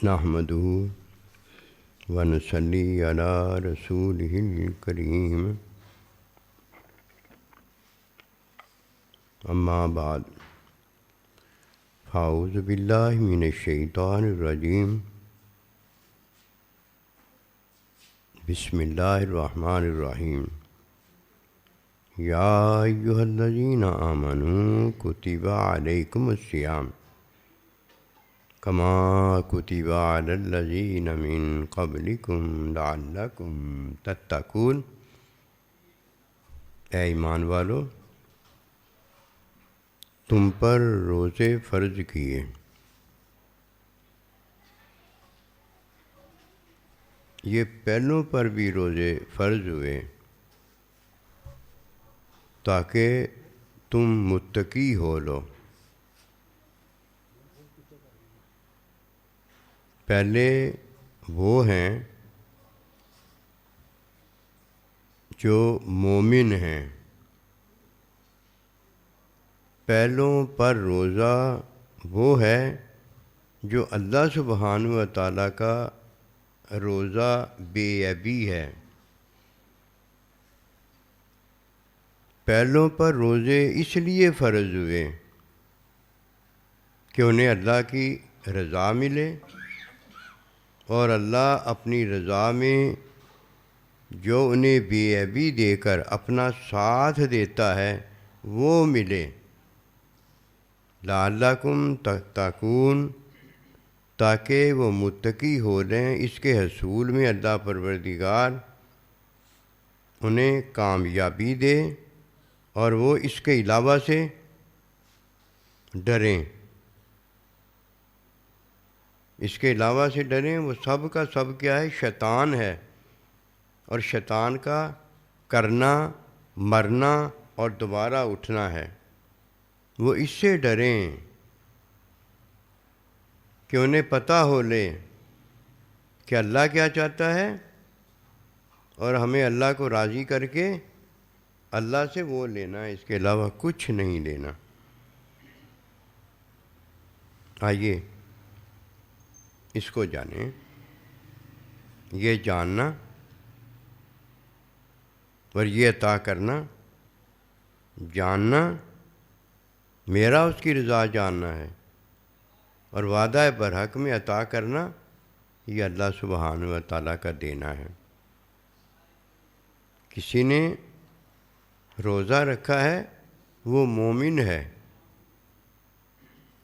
نحمدہ ونصلی علی رسولہ الکریم اما بعد فاعوذ باللہ من الشیطان الرجیم بسم اللہ الرحمن الرحیم یا ایہا الذین آمنوا کتب علیکم الصیام کما کتب علی الذین من قبلکم لعلکم تتقون۔ اے ایمان والو، تم پر روزے فرض کیے، یہ پہلوں پر بھی روزے فرض ہوئے تاکہ تم متقی ہو لو۔ پہلے وہ ہیں جو مومن ہیں، پہلوں پر روزہ وہ ہے جو اللہ سبحانہ و تعالیٰ کا روزہ بے عیبی ہے۔ پہلوں پر روزے اس لیے فرض ہوئے کہ انہیں اللہ کی رضا ملے، اور اللہ اپنی رضا میں جو انہیں بے عیبی دے کر اپنا ساتھ دیتا ہے وہ ملے۔ لعلکم تتقون، تاکہ وہ متقی ہو لیں۔ اس کے حصول میں اللہ پروردگار انہیں کامیابی دے اور وہ اس کے علاوہ سے ڈریں، اس کے علاوہ سے ڈریں۔ وہ سب کا سب کیا ہے؟ شیطان ہے، اور شیطان کا کرنا، مرنا اور دوبارہ اٹھنا ہے۔ وہ اس سے ڈریں کہ انہیں پتہ ہو لے کہ اللہ کیا چاہتا ہے، اور ہمیں اللہ کو راضی کر کے اللہ سے وہ لینا ہے، اس کے علاوہ کچھ نہیں لینا۔ آئیے اس کو جانیں۔ یہ جاننا اور یہ عطا کرنا، جاننا میرا اس کی رضا جاننا ہے، اور وعدہ برحق میں عطا کرنا یہ اللہ سبحانہ و تعالیٰ کا دینا ہے۔ کسی نے روزہ رکھا ہے وہ مومن ہے،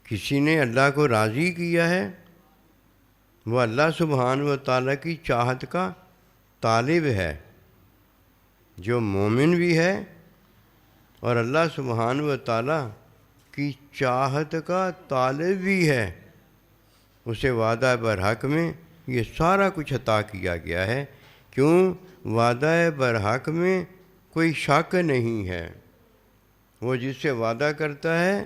کسی نے اللہ کو راضی کیا ہے وہ اللہ سبحانہ و تعالیٰ کی چاہت کا طالب ہے۔ جو مومن بھی ہے اور اللہ سبحانہ و تعالیٰ کی چاہت کا طالب بھی ہے، اسے وعدہ برحق میں یہ سارا کچھ عطا کیا گیا ہے۔ کیوں؟ وعدہ برحق میں کوئی شک نہیں ہے۔ وہ جس سے وعدہ کرتا ہے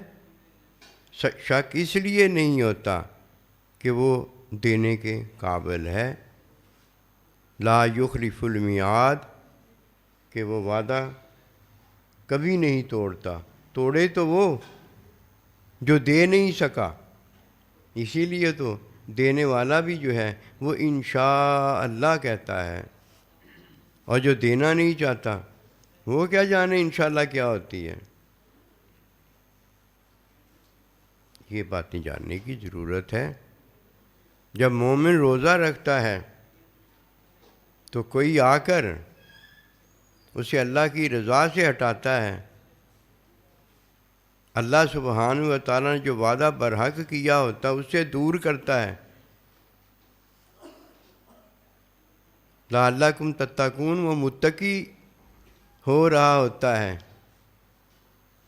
شک اس لیے نہیں ہوتا کہ وہ دینے کے قابل ہے۔ لا یخلف المیعاد، کہ وہ وعدہ کبھی نہیں توڑتا۔ توڑے تو وہ جو دے نہیں سکا، اسی لیے تو دینے والا بھی جو ہے وہ انشاءاللہ کہتا ہے، اور جو دینا نہیں چاہتا وہ کیا جانے انشاءاللہ کیا ہوتی ہے۔ یہ باتیں جاننے کی ضرورت ہے۔ جب مومن روزہ رکھتا ہے تو کوئی آ کر اسے اللہ کی رضا سے ہٹاتا ہے، اللہ سبحانہ و تعالیٰ نے جو وعدہ برحق کیا ہوتا ہے اس سے دور کرتا ہے۔ لعلکم تتقون، وہ متقی ہو رہا ہوتا ہے،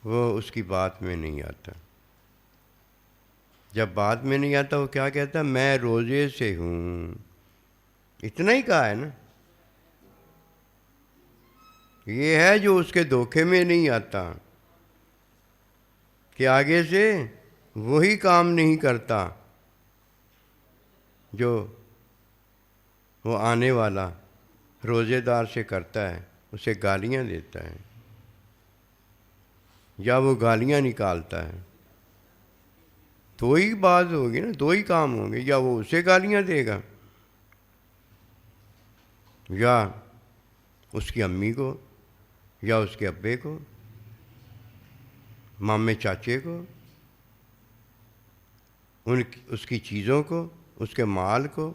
وہ اس کی بات میں نہیں آتا۔ جب بات میں نہیں آتا وہ کیا کہتا ہے؟ میں روزے سے ہوں، اتنا ہی کہا ہے نا۔ یہ ہے جو اس کے دھوکے میں نہیں آتا کہ آگے سے وہی کام نہیں کرتا جو وہ آنے والا روزے دار سے کرتا ہے، اسے گالیاں دیتا ہے یا وہ گالیاں نکالتا ہے۔ دو ہی بات ہوگی نا، دو ہی کام ہوں گے، یا وہ اسے گالیاں دے گا یا اس کی امی کو یا اس کے ابے کو، مامے چاچے کو، اس کی چیزوں کو، اس کے مال کو،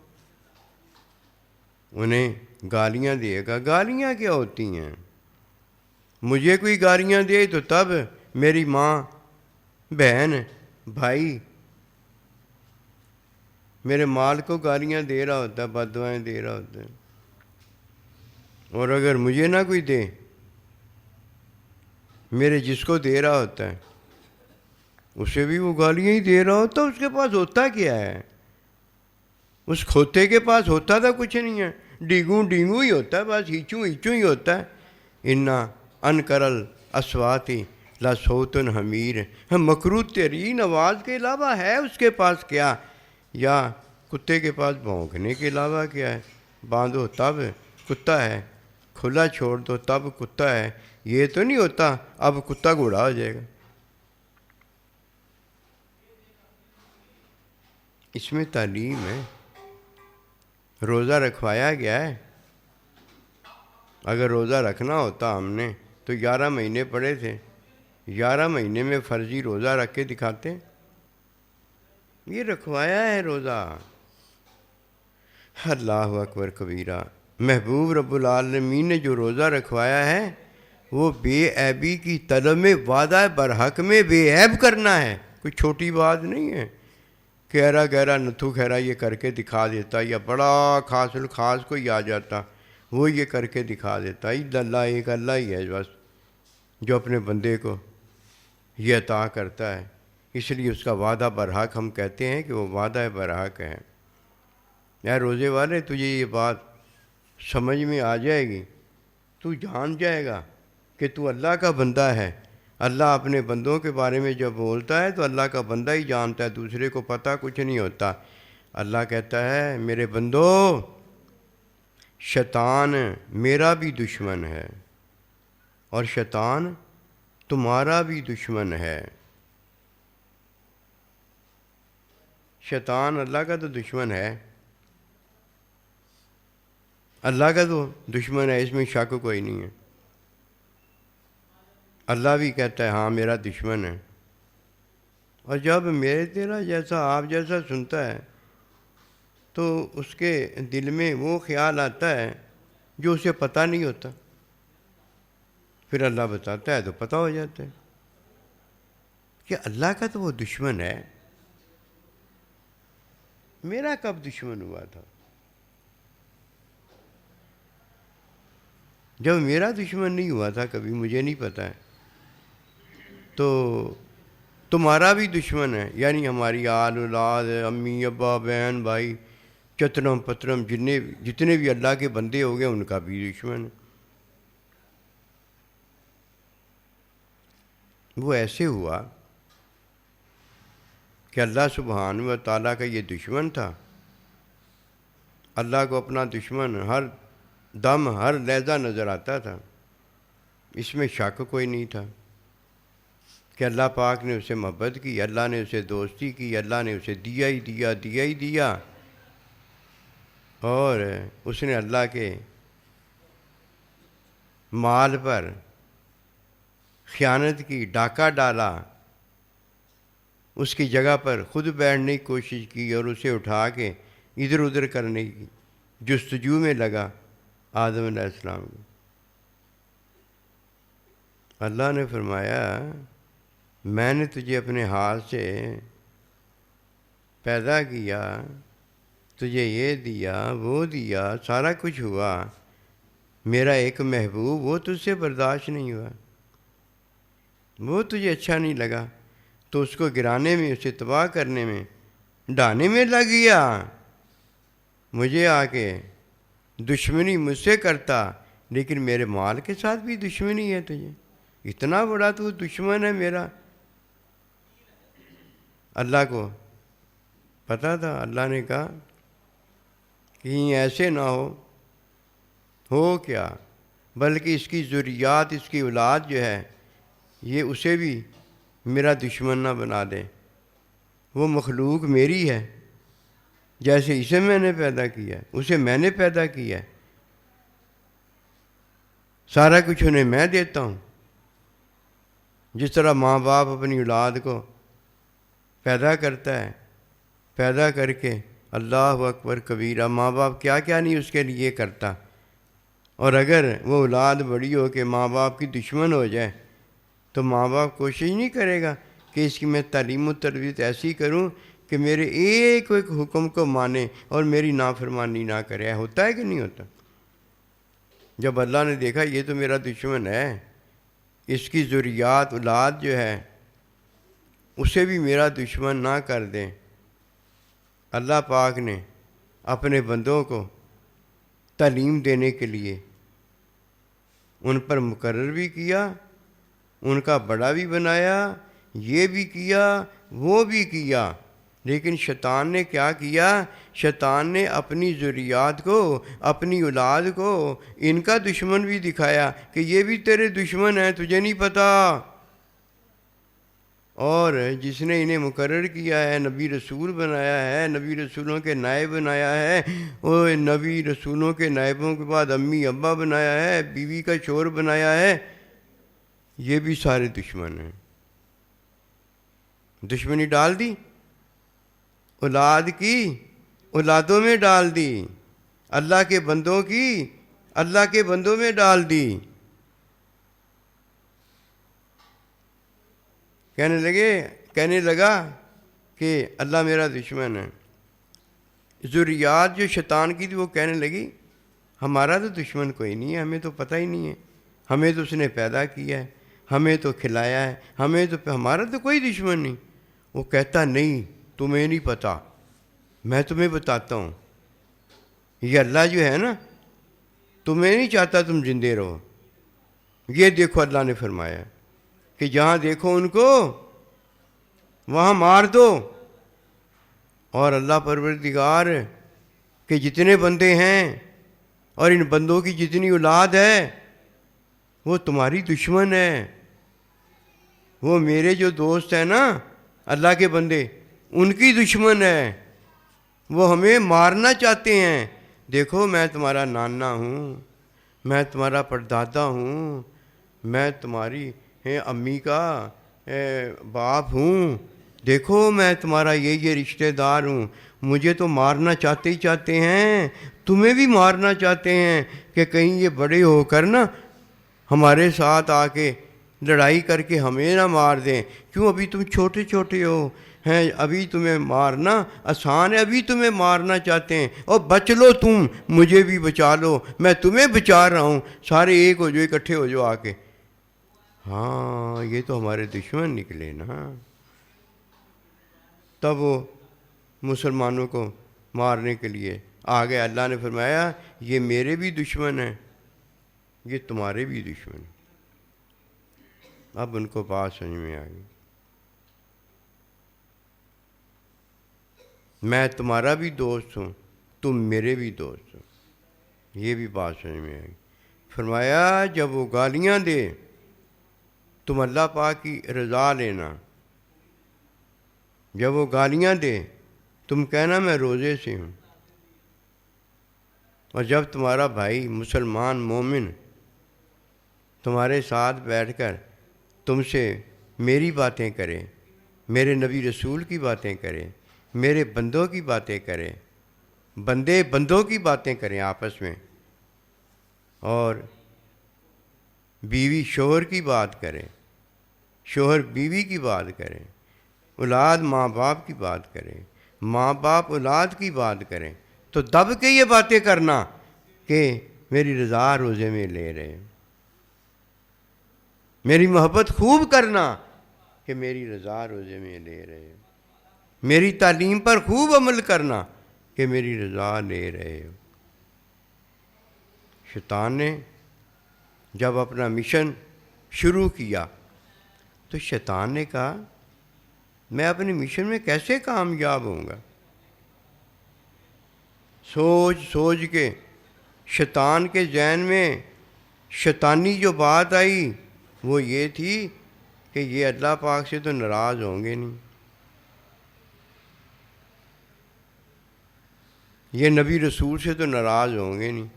انہیں گالیاں دے گا۔ گالیاں کیا ہوتی ہیں؟ مجھے کوئی گالیاں دے تو تب میری ماں، بہن، بھائی میرے مال کو گالیاں دے رہا ہوتا ہے، بد دعائیں دے رہا ہوتا ہے، اور اگر مجھے نہ کوئی دے، میرے جس کو دے رہا ہوتا ہے اسے بھی وہ گالیاں ہی دے رہا ہوتا، اس کے پاس ہوتا کیا ہے؟ اس کھوتے کے پاس ہوتا تھا کچھ نہیں ہے، ڈینگو ڈینگو ہی ہوتا ہے، بس ہیچو ہیچو ہی ہوتا ہے۔ انا انکرل اسواتی لصوت حمیر، مکروہ ترین آواز کے علاوہ ہے اس کے پاس کیا؟ یا کتے کے پاس بھونکنے کے علاوہ کیا ہے؟ باندھو تب کتا ہے، کھلا چھوڑ دو تب کتا ہے، یہ تو نہیں ہوتا اب کتا گھوڑا ہو جائے گا۔ اس میں تعلیم ہے، روزہ رکھوایا گیا ہے۔ اگر روزہ رکھنا ہوتا ہم نے تو 11 مہینے پڑے تھے، 11 مہینے میں فرضی روزہ رکھ کے دکھاتے۔ یہ رکھوایا ہے روزہ۔ اللہ اکبر کبیرہ۔ محبوب رب العالمین نے جو روزہ رکھوایا ہے وہ بے عیبی کی طلب میں وعدہ برحق میں بے عیب کرنا ہے، کوئی چھوٹی بات نہیں ہے۔ گہرا گہرا نتھو خیرا یہ کر کے دکھا دیتا، یا بڑا خاص الخاص کوئی آ جاتا وہ یہ کر کے دکھا دیتا۔ اللہ ایک اللہ ہی ہے بس جو اپنے بندے کو یہ عطا کرتا ہے، اس لیے اس کا وعدہ برحق ہم کہتے ہیں کہ وہ وعدہ برحق ہے۔ اے روزے والے، تجھے یہ بات سمجھ میں آ جائے گی، تو جان جائے گا کہ تو اللہ کا بندہ ہے۔ اللہ اپنے بندوں کے بارے میں جب بولتا ہے تو اللہ کا بندہ ہی جانتا ہے، دوسرے کو پتہ کچھ نہیں ہوتا۔ اللہ کہتا ہے میرے بندو، شیطان میرا بھی دشمن ہے اور شیطان تمہارا بھی دشمن ہے۔ شیطان اللہ کا تو دشمن ہے، اللہ کا تو دشمن ہے، اس میں شک کوئی نہیں ہے۔ اللہ بھی کہتا ہے ہاں میرا دشمن ہے، اور جب میرے تیرا جیسا آپ جیسا سنتا ہے تو اس کے دل میں وہ خیال آتا ہے جو اسے پتہ نہیں ہوتا، پھر اللہ بتاتا ہے تو پتہ ہو جاتا ہے کہ اللہ کا تو وہ دشمن ہے، میرا کب دشمن ہوا تھا؟ جب میرا دشمن نہیں ہوا تھا کبھی، مجھے نہیں پتہ ہے، تو تمہارا بھی دشمن ہے، یعنی ہماری آل اولاد، امی ابا بہن بھائی چترم پترم جتنے بھی اللہ کے بندے ہو گئے ان کا بھی دشمن ہے۔ وہ ایسے ہوا کہ اللہ سبحانہ و تعالیٰ کا یہ دشمن تھا، اللہ کو اپنا دشمن ہر دم ہر لحظہ نظر آتا تھا، اس میں شک کوئی نہیں تھا کہ اللہ پاک نے اسے محبت کی، اللہ نے اسے دوستی کی، اللہ نے اسے دیا ہی دیا، دیا ہی دیا، اور اس نے اللہ کے مال پر خیانت کی، ڈاکہ ڈالا، اس کی جگہ پر خود بیٹھنے کی کوشش کی اور اسے اٹھا کے ادھر ادھر کرنے کی جستجو میں لگا آدم علیہ السلام کو۔ اللہ نے فرمایا میں نے تجھے اپنے ہاتھ سے پیدا کیا، تجھے یہ دیا وہ دیا، سارا کچھ ہوا، میرا ایک محبوب وہ تجھ سے برداشت نہیں ہوا، وہ تجھے اچھا نہیں لگا، تو اس کو گرانے میں، اسے تباہ کرنے میں، ڈھانے میں لگ گیا، مجھے آ کے دشمنی مجھ سے کرتا، لیکن میرے مال کے ساتھ بھی دشمنی ہے تجھے، اتنا بڑا تو دشمن ہے میرا۔ اللہ کو پتہ تھا، اللہ نے کہا کہیں ایسے نہ ہو کیا، بلکہ اس کی ذریات، اس کی اولاد جو ہے یہ اسے بھی میرا دشمن نہ بنا دے، وہ مخلوق میری ہے، جیسے اسے میں نے پیدا کیا ہے، اسے میں نے پیدا کیا ہے، سارا کچھ انہیں میں دیتا ہوں۔ جس طرح ماں باپ اپنی اولاد کو پیدا کرتا ہے، پیدا کر کے اللہ اکبر کبیرہ، ماں باپ کیا کیا نہیں اس کے لیے کرتا، اور اگر وہ اولاد بڑی ہو کے ماں باپ کی دشمن ہو جائے تو ماں باپ کوشش نہیں کرے گا کہ اس کی میں تعلیم و تربیت ایسی کروں کہ میرے ایک ایک حکم کو مانے اور میری نافرمانی نہ کرے؟ ہوتا ہے کہ نہیں ہوتا؟ جب اللہ نے دیکھا یہ تو میرا دشمن ہے، اس کی ذریات اولاد جو ہے اسے بھی میرا دشمن نہ کر دیں، اللہ پاک نے اپنے بندوں کو تعلیم دینے کے لیے ان پر مقرر بھی کیا، ان کا بڑا بھی بنایا، یہ بھی کیا وہ بھی کیا، لیکن شیطان نے کیا کیا؟ شیطان نے اپنی ذریات کو، اپنی اولاد کو ان کا دشمن بھی دکھایا کہ یہ بھی تیرے دشمن ہیں، تجھے نہیں پتا۔ اور جس نے انہیں مقرر کیا ہے، نبی رسول بنایا ہے، نبی رسولوں کے نائب بنایا ہے، وہ نبی رسولوں کے نائبوں کے بعد امی ابا بنایا ہے، بیوی کا شوہر بنایا ہے، یہ بھی سارے دشمن ہیں۔ دشمنی ڈال دی، اولاد کی اولادوں میں ڈال دی، اللہ کے بندوں کی اللہ کے بندوں میں ڈال دی۔ کہنے لگا کہ اللہ میرا دشمن ہے۔ ذریات جو شیطان کی تھی وہ کہنے لگی ہمارا تو دشمن کوئی نہیں ہے، ہمیں تو پتہ ہی نہیں ہے، ہمیں تو اس نے پیدا کیا ہے، ہمیں تو کھلایا ہے، ہمارا تو کوئی دشمن نہیں۔ وہ کہتا نہیں، تمہیں نہیں پتہ، میں تمہیں بتاتا ہوں۔ یہ اللہ جو ہے نا، تمہیں نہیں چاہتا تم زندے رہو۔ یہ دیکھو اللہ نے فرمایا کہ جہاں دیکھو ان کو وہاں مار دو۔ اور اللہ پروردگار کے جتنے بندے ہیں اور ان بندوں کی جتنی اولاد ہے وہ تمہاری دشمن ہے۔ وہ میرے جو دوست ہیں نا اللہ کے بندے، ان کی دشمن ہے، وہ ہمیں مارنا چاہتے ہیں۔ دیکھو میں تمہارا نانا ہوں، میں تمہارا پردادا ہوں، میں تمہاری امی کا باپ ہوں، دیکھو میں تمہارا یہ رشتہ دار ہوں۔ مجھے تو مارنا چاہتے ہی چاہتے ہیں، تمہیں بھی مارنا چاہتے ہیں کہ کہیں یہ بڑے ہو کر نا ہمارے ساتھ آ کے لڑائی کر کے ہمیں نہ مار دیں۔ کیوں؟ ابھی تم چھوٹے چھوٹے ہو ہیں، ابھی تمہیں مارنا آسان ہے، ابھی تمہیں مارنا چاہتے ہیں، اور بچ لو، تم مجھے بھی بچا لو، میں تمہیں بچا رہا ہوں، سارے ایک ہو جو، اکٹھے ہو جو آ کے۔ ہاں یہ تو ہمارے دشمن نکلے نا۔ تب وہ مسلمانوں کو مارنے کے لیے آ گئے۔ اللہ نے فرمایا یہ میرے بھی دشمن ہیں، یہ تمہارے بھی دشمن ہیں۔ اب ان کو بات سمجھ میں آ گئی، میں تمہارا بھی دوست ہوں، تم میرے بھی دوست ہو، یہ بھی بات سمجھ میں آئی۔ فرمایا جب وہ گالیاں دے تم اللہ پاک کی رضا لینا، جب وہ گالیاں دے تم کہنا میں روزے سے ہوں، اور جب تمہارا بھائی مسلمان مومن تمہارے ساتھ بیٹھ کر تم سے میری باتیں کرے، میرے نبی رسول کی باتیں کرے، میرے بندوں کی باتیں کرے، بندے بندوں کی باتیں کریں آپس میں، اور بیوی شوہر کی بات کرے، شوہر بیوی کی بات کرے، اولاد ماں باپ کی بات کرے، ماں باپ اولاد کی بات کریں، تو دب کے یہ باتیں کرنا کہ میری رضا روزے میں لے رہے، میری محبت خوب کرنا کہ میری رضا روزے میں لے رہے، میری تعلیم پر خوب عمل کرنا کہ میری رضا لے رہے ہو۔ شیطان نے جب اپنا مشن شروع کیا تو شیطان نے کہا میں اپنے مشن میں کیسے کامیاب ہوں گا؟ سوچ سوچ کے شیطان کے ذہن میں شیطانی جو بات آئی وہ یہ تھی کہ یہ اللہ پاک سے تو ناراض ہوں گے نہیں، یہ نبی رسول سے تو ناراض ہوں گے نہیں،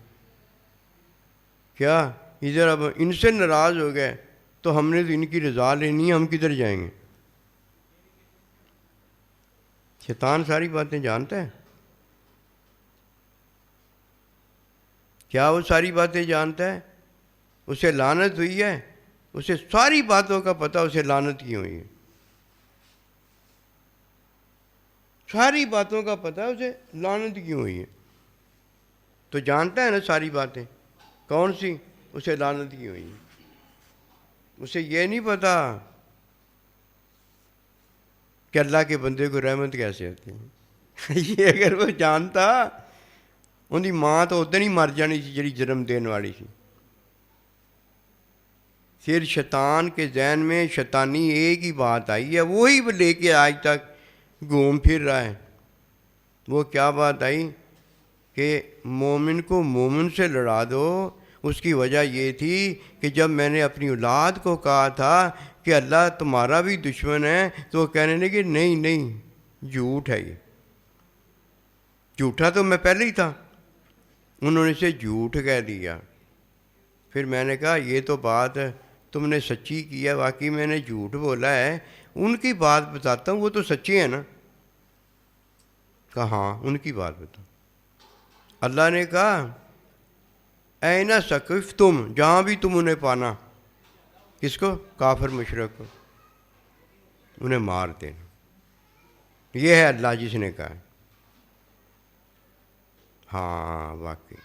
کیا ادھر اب ان سے ناراض ہو گئے تو ہم نے تو ان کی رضا لینی ہے، ہم کدھر جائیں گے؟ شیطان ساری باتیں جانتا ہے، کیا وہ ساری باتیں جانتا ہے؟ اسے لعنت ہوئی ہے، اسے ساری باتوں کا پتہ، اسے لعنت کیوں ہوئی ہے، ساری باتوں کا پتہ ہے اسے لعنت کیوں ہوئی ہے، تو جانتا ہے نا ساری باتیں، کون سی؟ اسے لعنت کیوں ہوئی ہے۔ اسے یہ نہیں پتا کہ اللہ کے بندے کو رحمت کیسے ہوتی ہے۔ یہ اگر وہ جانتا، ان کی ماں تو ادھر ہی مر جانی سی جڑی جنم دین والی سی۔ پھر شیطان کے ذہن میں شیطانی ایک ہی بات آئی ہے، وہی لے کے آج تک گھوم پھر رہا ہے۔ وہ کیا بات آئی کہ مومن کو مومن سے لڑا دو۔ اس کی وجہ یہ تھی کہ جب میں نے اپنی اولاد کو کہا تھا کہ اللہ تمہارا بھی دشمن ہے، تو وہ کہنے لگے نہیں نہیں، جھوٹ ہے، یہ جھوٹا تو میں پہلے ہی تھا، انہوں نے اسے جھوٹ کہہ دیا۔ پھر میں نے کہا یہ تو بات تم نے سچی کی ہے، واقعی میں نے جھوٹ بولا ہے، ان کی بات بتاتا ہوں، وہ تو سچی ہے نا۔ کہا ہاں ان کی بات بتاؤ۔ اللہ نے کہا اینَ ثقفتم، جہاں بھی تم انہیں پانا، کس کو؟ کافر مشرک کو، انہیں مار دینا۔ یہ ہے اللہ جس نے کہا ہے۔ ہاں واقعی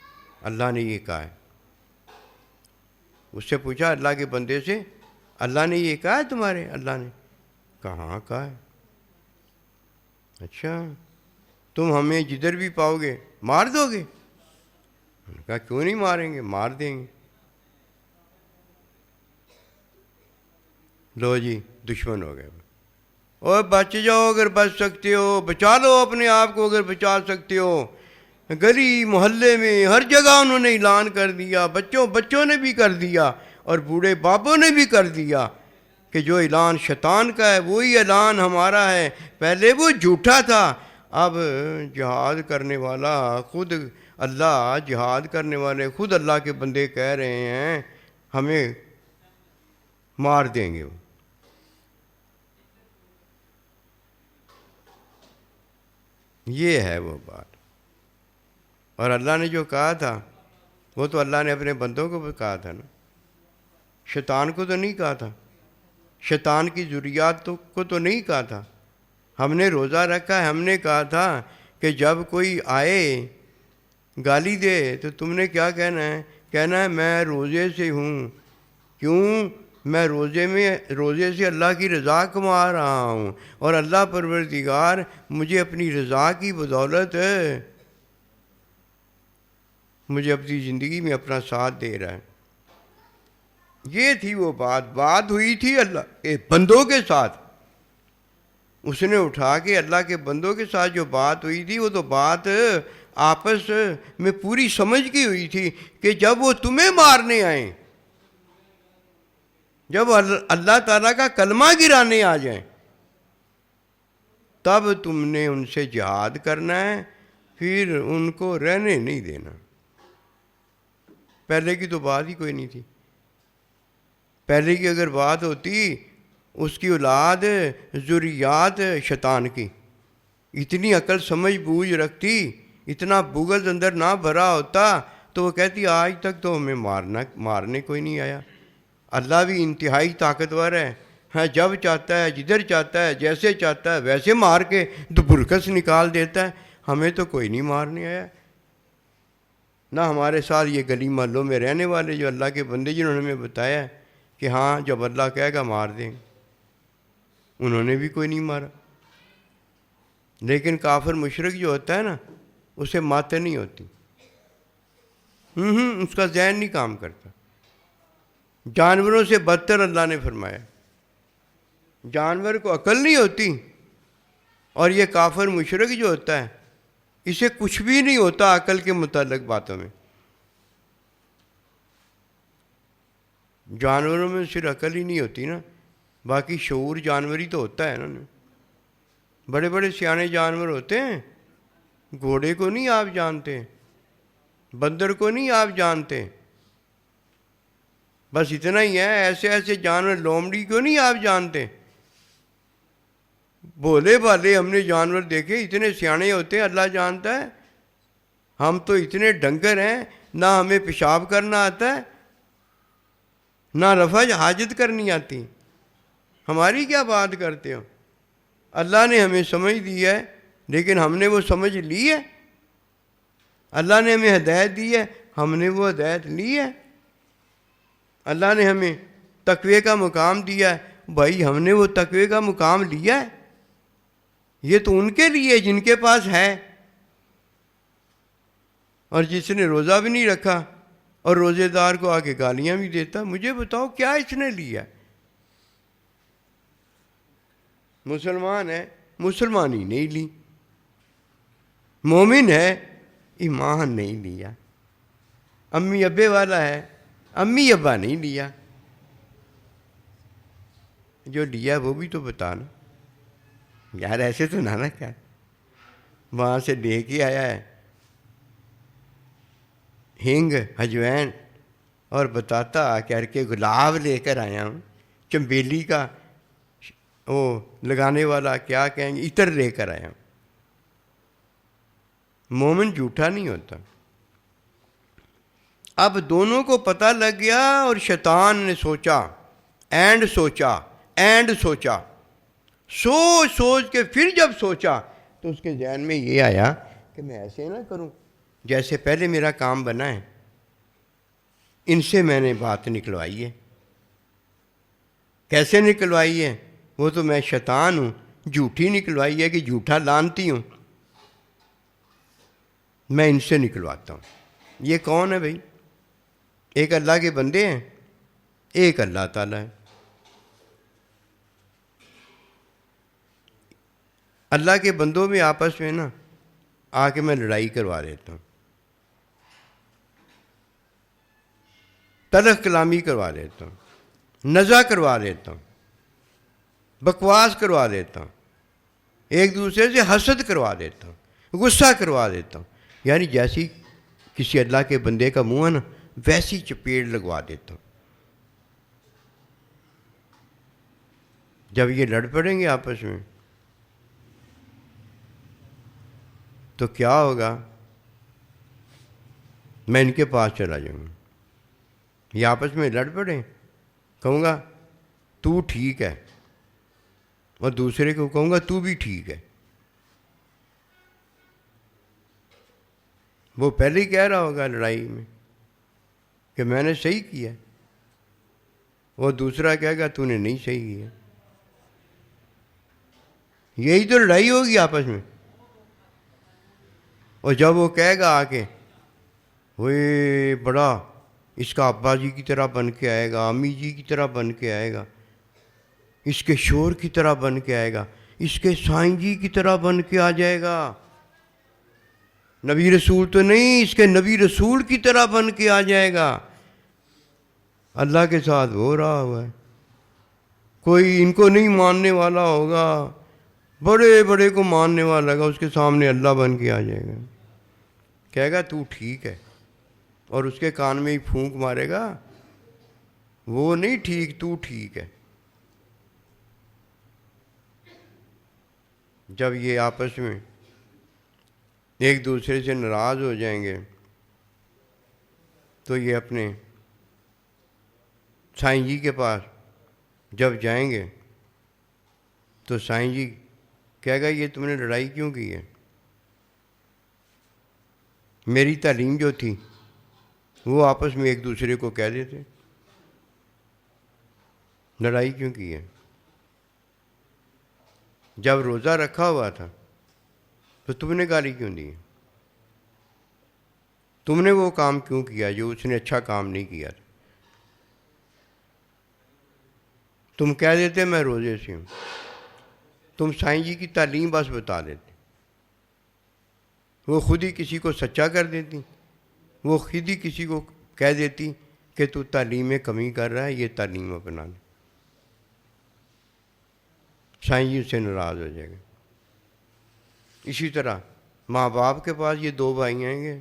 اللہ نے یہ کہا ہے۔ اس سے پوچھا اللہ کے بندے سے، اللہ نے یہ کہا ہے تمہارے؟ اللہ نے کہا ہاں کہا ہے۔ اچھا تم ہمیں جدھر بھی پاؤ گے مار دو گے؟ انہوں نے کہا کیوں نہیں ماریں گے، مار دیں گے۔ لو جی دشمن ہو گئے۔ اور بچ جاؤ اگر بچ سکتے ہو، بچا لو اپنے آپ کو اگر بچا سکتے ہو۔ گلی محلے میں ہر جگہ انہوں نے اعلان کر دیا، بچوں نے بھی کر دیا اور بوڑھے بابوں نے بھی کر دیا کہ جو اعلان شیطان کا ہے وہی اعلان ہمارا ہے۔ پہلے وہ جھوٹا تھا، اب جہاد کرنے والا خود اللہ، جہاد کرنے والے خود اللہ کے بندے کہہ رہے ہیں ہمیں مار دیں گے۔ وہ یہ ہے وہ بات۔ اور اللہ نے جو کہا تھا وہ تو اللہ نے اپنے بندوں کو بھی کہا تھا نا، شیطان کو تو نہیں کہا تھا، شیطان کی ذریات کو تو نہیں کہا تھا۔ ہم نے روزہ رکھا ہے، ہم نے کہا تھا کہ جب کوئی آئے گالی دے تو تم نے کیا کہنا ہے؟ کہنا ہے میں روزے سے ہوں، کیوں؟ میں روزے سے اللہ کی رضا کما رہا ہوں، اور اللہ پروردگار مجھے اپنی رضا کی بدولت مجھے اپنی زندگی میں اپنا ساتھ دے رہا ہے۔ یہ تھی وہ بات ہوئی تھی اللہ کے بندوں کے ساتھ۔ اس نے اٹھا کے اللہ کے بندوں کے ساتھ جو بات ہوئی تھی، وہ تو بات آپس میں پوری سمجھ کی ہوئی تھی کہ جب وہ تمہیں مارنے آئیں، جب اللہ تعالیٰ کا کلمہ گرانے آ جائیں، تب تم نے ان سے جہاد کرنا ہے، پھر ان کو رہنے نہیں دینا۔ پہلے کی تو بات ہی کوئی نہیں تھی۔ پہلے کی اگر بات ہوتی، اس کی اولاد ذریات شیطان کی اتنی عقل سمجھ بوجھ رکھتی، اتنا بغض اندر نہ بھرا ہوتا، تو وہ کہتی آج تک تو ہمیں مارنے کوئی نہیں آیا۔ اللہ بھی انتہائی طاقتور ہے، ہاں جب چاہتا ہے، جدھر چاہتا ہے، جیسے چاہتا ہے ویسے مار کے تو برکس نکال دیتا ہے۔ ہمیں تو کوئی نہیں مارنے آیا، نہ ہمارے ساتھ یہ گلی محلوں میں رہنے والے جو اللہ کے بندے جنہوں نے ہمیں بتایا کہ ہاں جب اللہ کہے گا مار دیں گے، انہوں نے بھی کوئی نہیں مارا۔ لیکن کافر مشرک جو ہوتا ہے نا، اسے ماتیں نہیں ہوتی، اس کا ذہن نہیں کام کرتا۔ جانوروں سے بدتر اللہ نے فرمایا، جانور کو عقل نہیں ہوتی، اور یہ کافر مشرک جو ہوتا ہے اسے کچھ بھی نہیں ہوتا عقل کے متعلق باتوں میں۔ جانوروں میں صرف عقل ہی نہیں ہوتی نا، باقی شعور جانوری تو ہوتا ہے نا۔ بڑے بڑے سیانے جانور ہوتے ہیں، گھوڑے کو نہیں آپ جانتے، بندر کو نہیں آپ جانتے، بس اتنا ہی ہے، ایسے ایسے جانور، لومڑی کو نہیں آپ جانتے؟ بھولے بھالے ہم نے جانور دیکھے، اتنے سیانے ہوتے ہیں، اللہ جانتا ہے۔ ہم تو اتنے ڈنگر ہیں، نہ ہمیں پیشاب کرنا آتا ہے، نہ رفع حاجت کرنی آتی، ہماری کیا بات کرتے ہو؟ اللہ نے ہمیں سمجھ دی ہے، لیکن ہم نے وہ سمجھ لی ہے؟ اللہ نے ہمیں ہدایت دی ہے، ہم نے وہ ہدایت لی ہے؟ اللہ نے ہمیں تقوی کا مقام دیا ہے، بھائی ہم نے وہ تقوی کا مقام لیا ہے؟ یہ تو ان کے لیے جن کے پاس ہے، اور جس نے روزہ بھی نہیں رکھا اور روزے دار کو آ کے گالیاں بھی دیتا، مجھے بتاؤ کیا اس نے لیا؟ مسلمان ہے، مسلمانی نہیں لی، مومن ہے، ایمان نہیں لیا، امی ابے والا ہے، امی ابا نہیں لیا، جو لیا وہ بھی تو بتانا یار، ایسے تو نہ کیا وہاں سے لے کے آیا ہے ہینگ اجوین اور بتاتا کر کے گلاب لے کر آیا ہوں، چمبیلی کا وہ لگانے والا کیا کہیں گے، عطر لے کر آیا ہوں۔ مومن جھوٹا نہیں ہوتا۔ اب دونوں کو پتہ لگ گیا، اور شیطان نے سوچا سوچ سوچ کے پھر جب سوچا تو اس کے ذہن میں یہ آیا کہ میں ایسے نہ کروں جیسے پہلے میرا کام بنا ہے، ان سے میں نے بات نکلوائی ہے۔ کیسے نکلوائی ہے؟ وہ تو میں شیطان ہوں، جھوٹی نکلوائی ہے کہ جھوٹا لانتی ہوں، میں ان سے نکلواتا ہوں۔ یہ کون ہے بھائی؟ ایک اللہ کے بندے ہیں، ایک اللہ تعالیٰ ہے۔ اللہ کے بندوں میں آپس میں نا آ کے میں لڑائی کروا دیتا ہوں، تلخ کلامی کروا دیتا ہوں، نزع کروا دیتا ہوں، بکواس کروا دیتا ہوں، ایک دوسرے سے حسد کروا دیتا ہوں، غصہ کروا دیتا ہوں، یعنی جیسی کسی اللہ کے بندے کا منہ ہے نا ویسی چپیڑ لگوا دیتا ہوں۔ جب یہ لڑ پڑیں گے آپس میں تو کیا ہوگا؟ میں ان کے پاس چلا جاؤں گا، یہ آپس میں لڑ پڑیں، کہوں گا تو ٹھیک ہے، اور دوسرے کو کہوں گا تو بھی ٹھیک ہے۔ وہ پہلے ہی کہہ رہا ہوگا لڑائی میں کہ میں نے صحیح کیا، وہ دوسرا کہے گا تو نے نہیں صحیح کیا۔ یہی تو لڑائی ہوگی آپس میں۔ اور جب وہ کہے گا آ کے وہ بڑا اس کا ابا جی کی طرح بن کے آئے گا، امی جی کی طرح بن کے آئے گا، اس کے شور کی طرح بن کے آئے گا، اس کے سائیں جی کی طرح بن کے آ جائے گا، نبی رسول تو نہیں، اس کے نبی رسول کی طرح بن کے آ جائے گا۔ اللہ کے ساتھ ہو رہا ہوا ہے، کوئی ان کو نہیں ماننے والا ہوگا، بڑے بڑے کو ماننے والا ہوگا، اس کے سامنے اللہ بن کے آ جائے گا، کہے گا تو ٹھیک ہے، اور اس کے کان میں ہی پھونک مارے گا، وہ نہیں ٹھیک، تو ٹھیک ہے۔ جب یہ آپس میں ایک دوسرے سے ناراض ہو جائیں گے تو یہ اپنے سائیں جی کے پاس جب جائیں گے تو سائیں جی کہے گا یہ تم نے لڑائی کیوں کی ہے؟ میری تعلیم جو تھی وہ آپس میں ایک دوسرے کو کہہ دیتے، لڑائی کیوں کی ہے؟ جب روزہ رکھا ہوا تھا تو تم نے گالی کیوں دی؟ تم نے وہ کام کیوں کیا جو اس نے اچھا کام نہیں کیا تھا؟ تم کہہ دیتے میں روزے سے ہوں، تم سائیں جی کی تعلیم بس بتا دیتے، وہ خود ہی کسی کو سچا کر دیتی، وہ خود ہی کسی کو کہہ دیتی کہ تو تعلیم میں کمی کر رہا ہے، یہ تعلیم اپنا لے، سائیں جی سے ناراض ہو جائے گا۔ اسی طرح ماں باپ کے پاس یہ 2 بھائی آئیں گے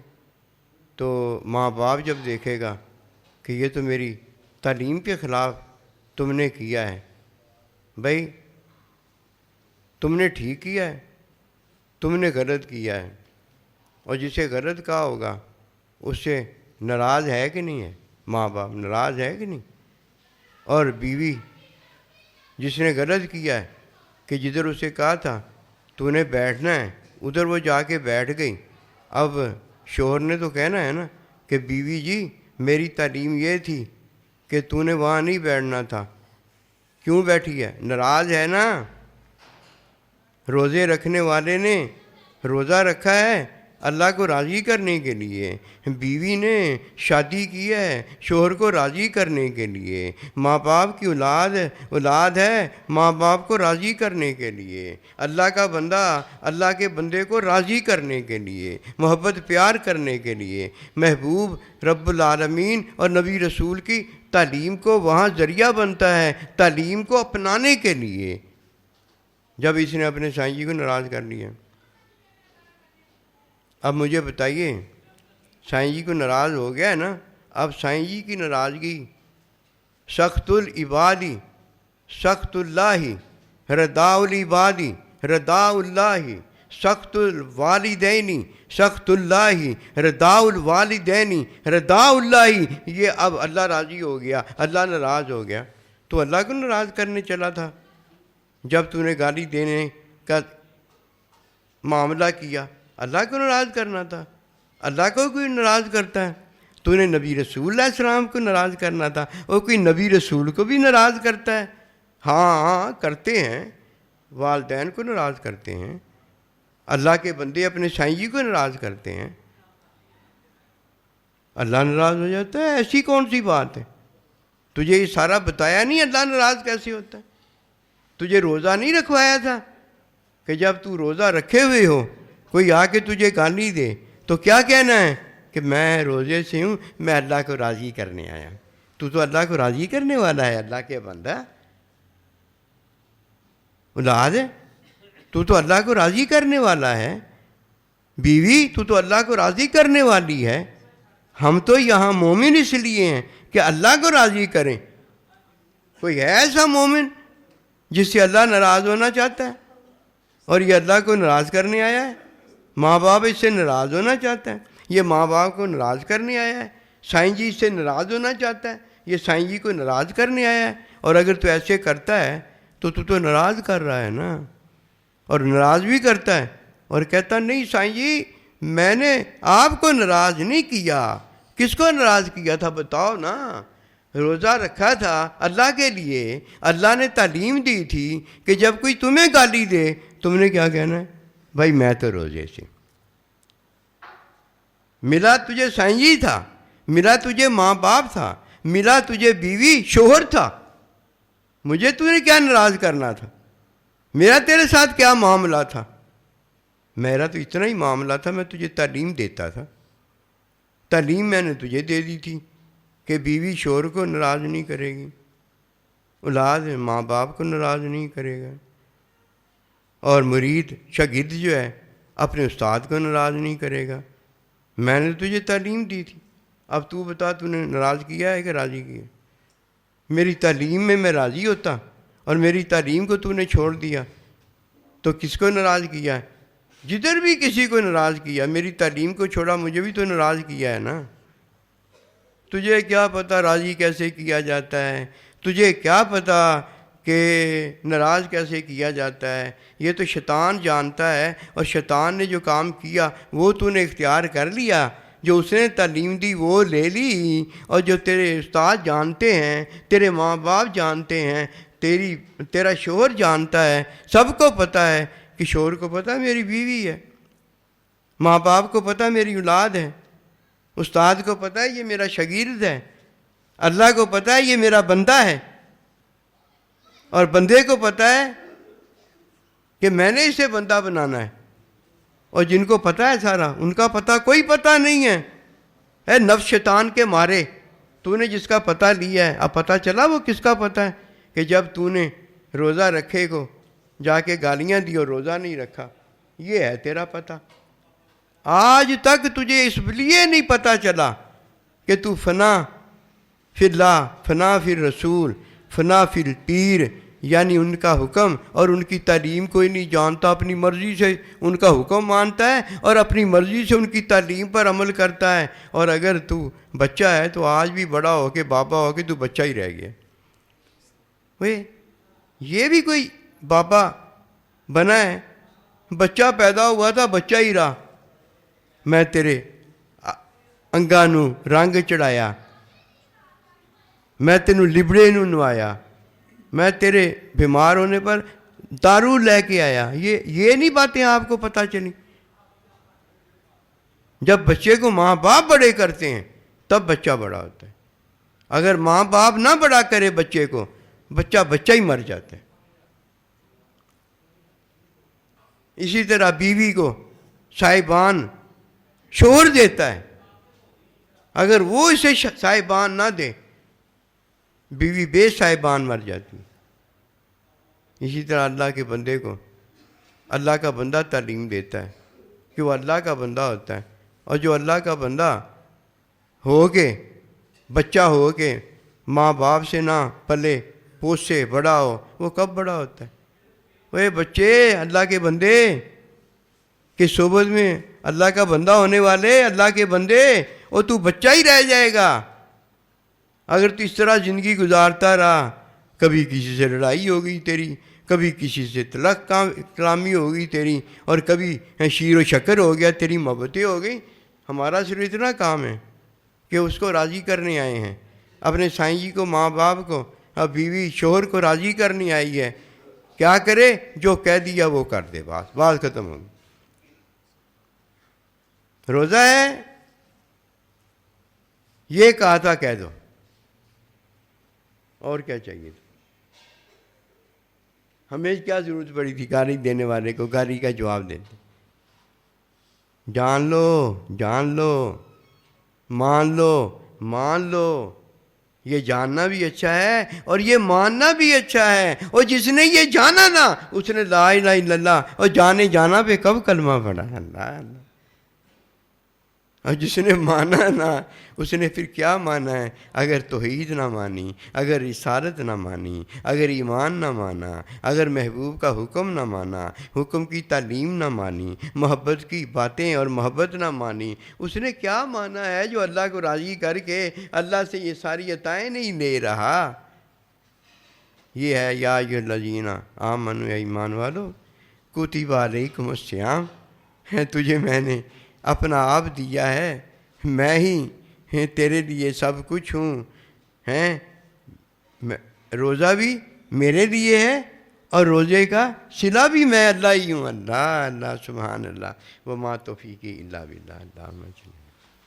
تو ماں باپ جب دیکھے گا کہ یہ تو میری تعلیم کے خلاف تم نے کیا ہے، بھائی تم نے ٹھیک کیا ہے، تم نے غلط کیا ہے، اور جسے غلط کہا ہوگا اس سے ناراض ہے کہ نہیں ہے؟ ماں باپ ناراض ہے کہ نہیں؟ اور بیوی جس نے غلط کیا ہے کہ جدھر اسے کہا تھا تو نے بیٹھنا ہے ادھر وہ جا کے بیٹھ گئی، اب شوہر نے تو کہنا ہے نا کہ بیوی جی میری تعلیم یہ تھی کہ تو نے وہاں نہیں بیٹھنا تھا، کیوں بیٹھی ہے؟ ناراض ہے نا۔ روزے رکھنے والے نے روزہ رکھا ہے اللہ کو راضی کرنے کے لیے، بیوی نے شادی کی ہے شوہر کو راضی کرنے کے لیے، ماں باپ کی اولاد ہے ماں باپ کو راضی کرنے کے لیے، اللہ کا بندہ اللہ کے بندے کو راضی کرنے کے لیے، محبت پیار کرنے کے لیے، محبوب رب العالمین اور نبی رسول کی تعلیم کو وہاں ذریعہ بنتا ہے تعلیم کو اپنانے کے لیے۔ جب اس نے اپنے سائیں جی کو ناراض کر لیا، اب مجھے بتائیے سائیں جی کو ناراض ہو گیا ہے نا، اب سائیں جی کی ناراضگی سخت العبادی سخت اللہ رضا العبادی رضا اللہ سخت الوالدینی سخت اللہ رضا الوالدینی رضا اللہ، یہ اب اللہ راضی ہو گیا اللہ ناراض ہو گیا۔ تو اللہ کو ناراض کرنے چلا تھا جب تو نے گالی دینے کا معاملہ کیا، اللہ کو ناراض کرنا تھا۔ اللہ کو کوئی ناراض کرتا ہے؟ تو نے نبی رسول علیہ السلام کو ناراض کرنا تھا، اور کوئی نبی رسول کو بھی ناراض کرتا ہے؟ ہاں کرتے ہیں، والدین کو ناراض کرتے ہیں، اللہ کے بندے اپنے سائیں جی کو ناراض کرتے ہیں، اللہ ناراض ہو جاتا ہے؟ ایسی کون سی بات ہے؟ تجھے یہ سارا بتایا نہیں اللہ ناراض کیسے ہوتا ہے؟ تجھے روزہ نہیں رکھوایا تھا کہ جب تو روزہ رکھے ہوئے ہو کوئی آ کے تجھے گالی دے تو کیا کہنا ہے کہ میں روزے سے ہوں، میں اللہ کو راضی کرنے آیا؟ تو اللہ کو راضی کرنے والا ہے، اللہ کے بندہ اولاد ہے، تو اللہ کو راضی کرنے والا ہے، بیوی تو اللہ کو راضی کرنے والی ہے۔ ہم تو یہاں مومن اس لیے ہیں کہ اللہ کو راضی کریں۔ کوئی ہے ایسا مومن جس سے اللہ ناراض ہونا چاہتا ہے اور یہ اللہ کو ناراض کرنے آیا ہے؟ ماں باپ اس سے ناراض ہونا چاہتا ہے، یہ ماں باپ کو ناراض کرنے آیا ہے۔ سائیں جی اس سے ناراض ہونا چاہتا ہے، یہ سائیں جی کو ناراض کرنے آیا ہے۔ اور اگر تو ایسے کرتا ہے تو ناراض کر رہا ہے نا، اور ناراض بھی کرتا ہے اور کہتا نہیں سائیں جی میں نے آپ کو ناراض نہیں کیا۔ کس کو ناراض کیا تھا بتاؤ نا؟ روزہ رکھا تھا اللہ کے لیے، اللہ نے تعلیم دی تھی کہ جب کوئی تمہیں گالی دے تم نے کیا کہنا ہے؟ بھائی میں تو روزے سے ملا، تجھے سائیں جی تھا، ملا تجھے ماں باپ تھا، ملا تجھے بیوی شوہر تھا، مجھے تو نے کیا ناراض کرنا تھا؟ میرا تیرے ساتھ کیا معاملہ تھا؟ میرا تو اتنا ہی معاملہ تھا میں تجھے تعلیم دیتا تھا، تعلیم میں نے تجھے دے دی تھی کہ بیوی شوہر کو ناراض نہیں کرے گی، اولاد ماں باپ کو ناراض نہیں کرے گا، اور مرید شاگرد جو ہے اپنے استاد کو ناراض نہیں کرے گا۔ میں نے تجھے تعلیم دی تھی، اب تو بتا تو نے ناراض کیا ہے کہ راضی کیا؟ میری تعلیم میں میں راضی ہوتا اور میری تعلیم کو تو نے چھوڑ دیا تو کس کو ناراض کیا ہے؟ جدھر بھی کسی کو ناراض کیا، میری تعلیم کو چھوڑا مجھے بھی تو ناراض کیا ہے نا۔ تجھے کیا پتہ راضی کیسے کیا جاتا ہے؟ تجھے کیا پتہ کہ ناراض کیسے کیا جاتا ہے؟ یہ تو شیطان جانتا ہے، اور شیطان نے جو کام کیا وہ تو نے اختیار کر لیا، جو اس نے تعلیم دی وہ لے لی، اور جو تیرے استاد جانتے ہیں، تیرے ماں باپ جانتے ہیں، تیرا شوہر جانتا ہے، سب کو پتہ ہے کہ شوہر کو پتہ میری بیوی ہے، ماں باپ کو پتہ میری اولاد ہے، استاد کو پتہ ہے یہ میرا شاگرد ہے، اللہ کو پتہ ہے یہ میرا بندہ ہے، اور بندے کو پتہ ہے کہ میں نے اسے بندہ بنانا ہے۔ اور جن کو پتہ ہے سارا، ان کا پتہ کوئی پتہ نہیں ہے، اے نفس شیطان کے مارے تو نے جس کا پتہ لیا ہے، اب پتہ چلا وہ کس کا پتہ ہے کہ جب تو نے روزہ رکھے کو جا کے گالیاں دی اور روزہ نہیں رکھا، یہ ہے تیرا پتہ۔ آج تک تجھے اس لیے نہیں پتہ چلا کہ تو فنا فی اللہ، فنا فی الرسول، فنا فی الپیر، یعنی ان کا حکم اور ان کی تعلیم کوئی نہیں جانتا، اپنی مرضی سے ان کا حکم مانتا ہے اور اپنی مرضی سے ان کی تعلیم پر عمل کرتا ہے. اور اگر تو بچہ ہے تو آج بھی بڑا ہو کے بابا ہو کے تو بچہ ہی رہ گیا. یہ بھی کوئی بابا بنا ہے؟ بچہ پیدا ہوا تھا بچہ ہی رہا. میں تیرے انگاں نو رنگ چڑھایا، میں تینوں لبڑے نو نوایا، میں تیرے بیمار ہونے پر دارو لے کے آیا. یہ نہیں باتیں آپ کو پتہ چلی؟ جب بچے کو ماں باپ بڑے کرتے ہیں تب بچہ بڑا ہوتا ہے. اگر ماں باپ نہ بڑا کرے بچے کو، بچہ ہی مر جاتا ہے. اسی طرح بیوی کو صاحبان شوہر دیتا ہے، اگر وہ اسے صاحبان نہ دے بیوی بے صاحبان مر جاتی. اسی طرح اللہ کے بندے کو اللہ کا بندہ تعلیم دیتا ہے کہ وہ اللہ کا بندہ ہوتا ہے. اور جو اللہ کا بندہ ہو کے بچہ ہو کے ماں باپ سے نہ پلے پوس سے بڑا ہو، وہ کب بڑا ہوتا ہے؟ وہ بچے اللہ کے بندے کہ صحبت میں اللہ کا بندہ ہونے والے اللہ کے بندے، اور تو بچہ ہی رہ جائے گا اگر تو اس طرح زندگی گزارتا رہا. کبھی کسی سے لڑائی ہو گئی تیری، کبھی کسی سے طلاق کلامی ہو گئی تیری، اور کبھی شیر و شکر ہو گیا، تیری محبتیں ہو گئی. ہمارا صرف اتنا کام ہے کہ اس کو راضی کرنے آئے ہیں، اپنے سائیں جی کو، ماں باپ کو، اب بیوی شوہر کو راضی کرنے آئی ہے. کیا کرے؟ جو کہہ دیا وہ کر دے، بات ختم ہوگی. روزہ ہے، یہ کہا تھا کہہ دو، اور کیا چاہیے تھا؟ ہمیں کیا ضرورت پڑی تھی گالی دینے والے کو گالی کا جواب دیتے؟ جان لو، مان لو. یہ جاننا بھی اچھا ہے اور یہ ماننا بھی اچھا ہے. اور جس نے یہ جانا نا اس نے لا الہ الا اللہ، اور جانا پہ کب کلمہ پڑھا؟ اللہ. اور جس نے مانا نا اس نے پھر کیا مانا ہے؟ اگر توحید نہ مانی، اگر رسالت نہ مانی، اگر ایمان نہ مانا، اگر محبوب کا حکم نہ مانا، حکم کی تعلیم نہ مانی، محبت کی باتیں اور محبت نہ مانی، اس نے کیا مانا ہے جو اللہ کو راضی کر کے اللہ سے یہ ساری عطائیں نہیں لے رہا؟ یہ ہے یا ایھا الذین آمنوا، یا ایمان والو، کتب علیکم الصیام، تجھے میں نے اپنا آپ دیا ہے، میں ہی تیرے لیے سب کچھ ہوں. روزہ بھی میرے لیے ہے اور روزے کا صلہ بھی میں اللہ ہی ہوں. اللہ سبحان اللہ. وما توفیقی الا باللہ. اللہ